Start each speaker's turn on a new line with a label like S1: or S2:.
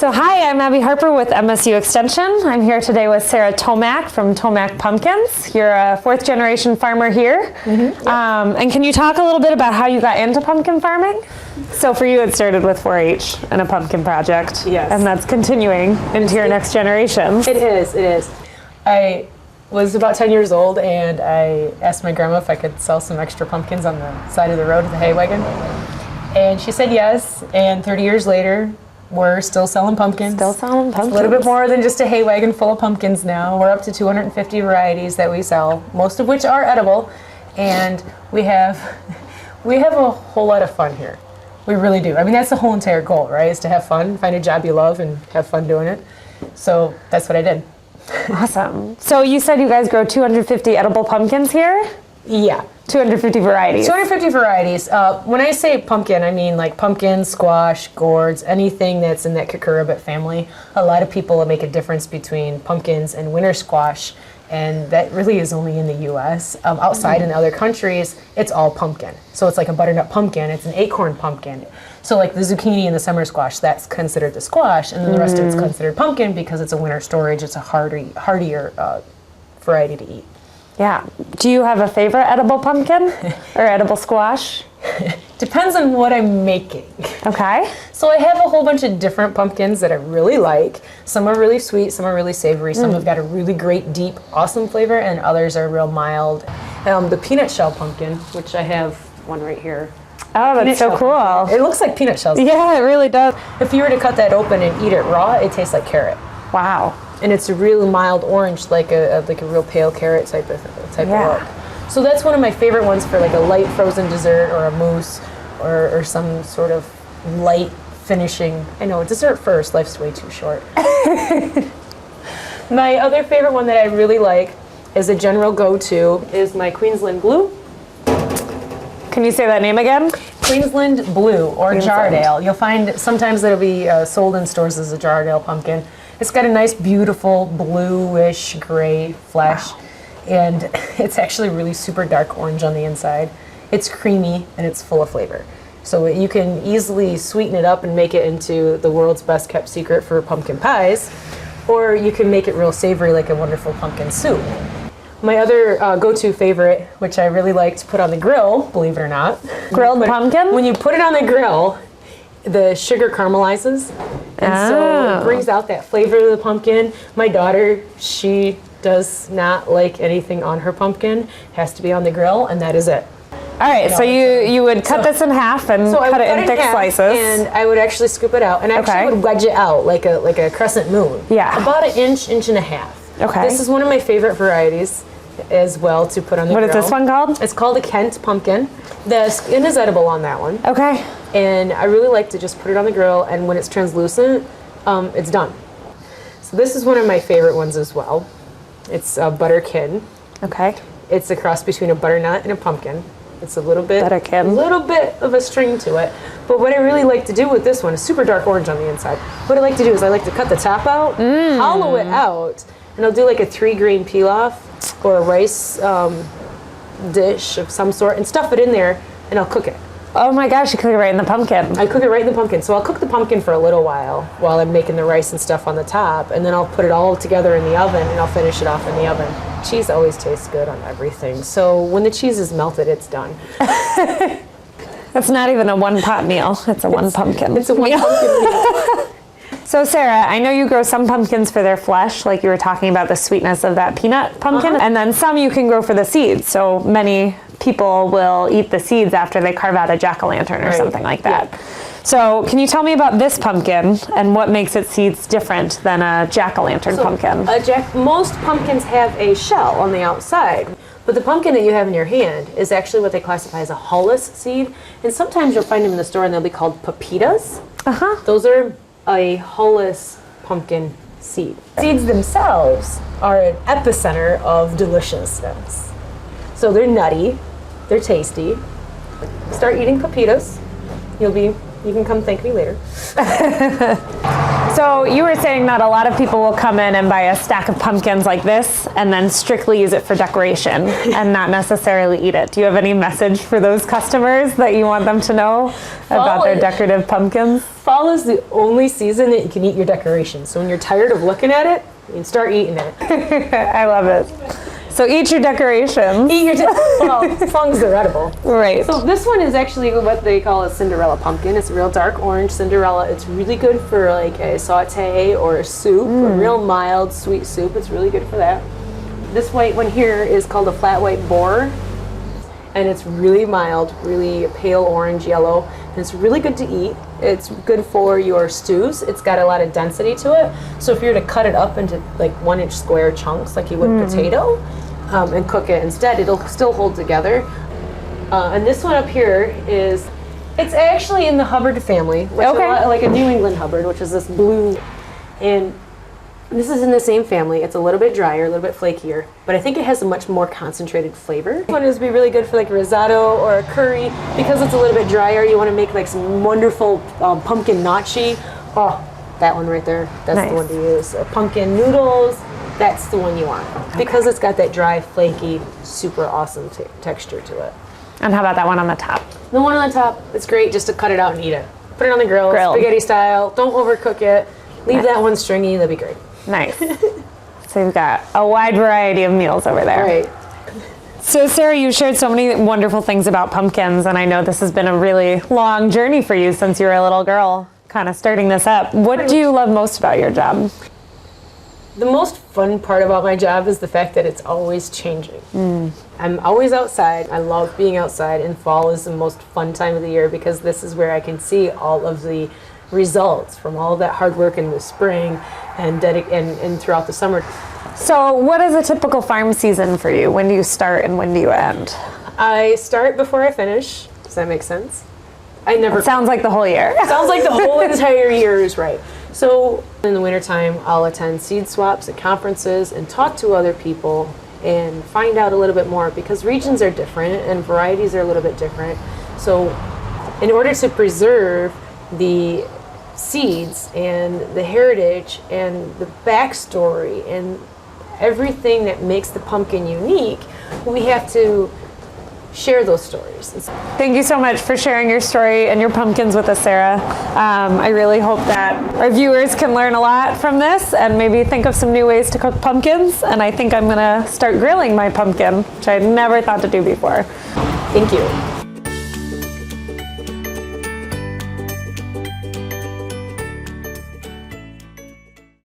S1: So hi, I'm Abby Harper with MSU Extension. I'm here today with Sarah Tomac from Tomac Pumpkins. You're a fourth generation farmer here.
S2: Mm-hmm.
S1: And can you talk a little bit about how you got into pumpkin farming? So for you, it started with 4-H and a pumpkin project.
S2: Yes.
S1: And that's continuing into your next generations.
S2: It is. I was about 10 years old and I asked my grandma if I could sell some extra pumpkins on the side of the road with a hay wagon. And she said yes, and 30 years later, we're still selling pumpkins.
S1: Still selling pumpkins.
S2: It's a little bit more than just a hay wagon full of pumpkins now. We're up to 250 varieties that we sell, most of which are edible, and we have a whole lot of fun here. We really do. I mean, that's the whole entire goal, right? Is to have fun, find a job you love, and have fun doing it. So that's what I did.
S1: Awesome. So you said you guys grow 250 edible pumpkins here?
S2: Yeah.
S1: 250 varieties.
S2: 250 varieties. When I say pumpkin, I mean like pumpkin, squash, gourds, anything that's in that cucurbit family. A lot of people make a difference between pumpkins and winter squash, and that really is only in the U.S. Outside in other countries, it's all pumpkin. So it's like a butternut pumpkin, it's an acorn pumpkin. So like the zucchini and the summer squash, that's considered the squash, and then the rest of it's considered pumpkin because it's a winter storage, it's a hardier variety to eat.
S1: Yeah. Do you have a favorite edible pumpkin or edible squash?
S2: Depends on what I'm making.
S1: Okay.
S2: So I have a whole bunch of different pumpkins that I really like. Some are really sweet, some are really savory, some have got a really great, deep, awesome flavor, and others are real mild. The peanut shell pumpkin, which I have one right here.
S1: Oh, that's so cool.
S2: It looks like peanut shells.
S1: Yeah, it really does.
S2: If you were to cut that open and eat it raw, it tastes like carrot.
S1: Wow.
S2: And it's a really mild orange, like a real pale carrot type of look. So that's one of my favorite ones for like a light frozen dessert or a mousse or some sort of light finishing. I know, dessert first, life's way too short. My other favorite one that I really like is a general go-to is my Queensland Glue.
S1: Can you say that name again?
S2: Queensland Blue or Jardale. You'll find sometimes it'll be sold in stores as a Jardale pumpkin. It's got a nice, beautiful bluish gray flesh, and it's actually really super dark orange on the inside. It's creamy and it's full of flavor. So you can easily sweeten it up and make it into the world's best kept secret for pumpkin pies, or you can make it real savory like a wonderful pumpkin soup. My other go-to favorite, which I really like to put on the grill, believe it or not.
S1: Grilled pumpkin?
S2: When you put it on the grill, the sugar caramelizes, and so it brings out that flavor of the pumpkin. My daughter, she does not like anything on her pumpkin. It has to be on the grill, and that is it.
S1: All right, so you would cut this in half and cut it in thick slices.
S2: And I would actually scoop it out, and actually would wedge it out like a crescent moon.
S1: Yeah.
S2: About an inch and a half.
S1: Okay.
S2: This is one of my favorite varieties as well to put on the grill.
S1: What is this one called?
S2: It's called a Kent pumpkin. The skin is edible on that one.
S1: Okay.
S2: And I really like to just put it on the grill, and when it's translucent, it's done. So this is one of my favorite ones as well. It's a butterkin.
S1: Okay.
S2: It's a cross between a butternut and a pumpkin. It's a little bit of a string to it. But what I really like to do with this one is super dark orange on the inside. What I like to do is I like to cut the top out, hollow it out, and I'll do like a 3-grain pilaf or a rice dish of some sort and stuff it in there, and I'll cook it.
S1: Oh my gosh, you cook it right in the pumpkin.
S2: I cook it right in the pumpkin. So I'll cook the pumpkin for a little while I'm making the rice and stuff on the top, and then I'll put it all together in the oven, and I'll finish it off in the oven. Cheese always tastes good on everything. So when the cheese is melted, it's done.
S1: That's not even a one-pot meal. It's a one pumpkin.
S2: It's a one pumpkin meal.
S1: So Sarah, I know you grow some pumpkins for their flesh, like you were talking about the sweetness of that peanut pumpkin, and then some you can grow for the seeds. So many people will eat the seeds after they carve out a jack-o'-lantern or something like that. Yeah. So can you tell me about this pumpkin and what makes its seeds different than a jack-o'-lantern pumpkin?
S2: Most pumpkins have a shell on the outside, but the pumpkin that you have in your hand is actually what they classify as a hulless seed, and sometimes you'll find them in the store and they'll be called pepitas. Those are a hulless pumpkin seed. Seeds themselves are an epicenter of deliciousness. So they're nutty, they're tasty. Start eating pepitas. You can come thank me later.
S1: So you were saying that a lot of people will come in and buy a stack of pumpkins like this and then strictly use it for decoration and not necessarily eat it. Do you have any message for those customers that you want them to know about their decorative pumpkins?
S2: Fall is the only season that you can eat your decorations. So when you're tired of looking at it, you can start eating it.
S1: I love it. So eat your decorations.
S2: Eat your well, as long as they're edible.
S1: Right.
S2: So this one is actually what they call a Cinderella Pumpkin. It's a real dark orange Cinderella. It's really good for like a saute or a soup, a real mild sweet soup. It's really good for that. This white one here is called a flat white boar, and it's really mild, really pale orange yellow, and it's really good to eat. It's good for your stews. It's got a lot of density to it. So if you were to cut it up into like 1-inch square chunks like you would potato and cook it instead, it'll still hold together. And this one up here it's actually in the Hubbard family, which is a lot like a New England Hubbard, which is this blue. And this is in the same family. It's a little bit drier, a little bit flakier, but I think it has a much more concentrated flavor. This one is be really good for like risotto or a curry. Because it's a little bit drier, you want to make like some wonderful pumpkin gnocchi. Oh, that one right there, that's the one to use. Pumpkin noodles, that's the one you want. Because it's got that dry, flaky, super awesome texture to it.
S1: And how about that one on the top?
S2: The one on the top, it's great just to cut it out and eat it. Put it on the grill,
S1: Grilled.
S2: spaghetti style. Don't overcook it. Leave that one stringy, that'd be great.
S1: Nice. So you've got a wide variety of meals over there.
S2: Right.
S1: So Sarah, you shared so many wonderful things about pumpkins, and I know this has been a really long journey for you since you were a little girl, kind of starting this up. What do you love most about your job?
S2: The most fun part about my job is the fact that it's always changing. I'm always outside. I love being outside, and fall is the most fun time of the year because this is where I can see all of the results from all of that hard work in the spring and throughout the summer.
S1: So what is a typical farm season for you? When do you start and when do you end?
S2: I start before I finish. Does that make sense?
S1: It sounds like the whole year.
S2: Sounds like the whole entire year is right. So in the wintertime, I'll attend seed swaps and conferences and talk to other people and find out a little bit more because regions are different and varieties are a little bit different. So in order to preserve the seeds and the heritage and the backstory and everything that makes the pumpkin unique, we have to share those stories.
S1: Thank you so much for sharing your story and your pumpkins with us, Sarah. I really hope that our viewers can learn a lot from this and maybe think of some new ways to cook pumpkins. And I think I'm gonna start grilling my pumpkin, which I never thought to do before.
S2: Thank you.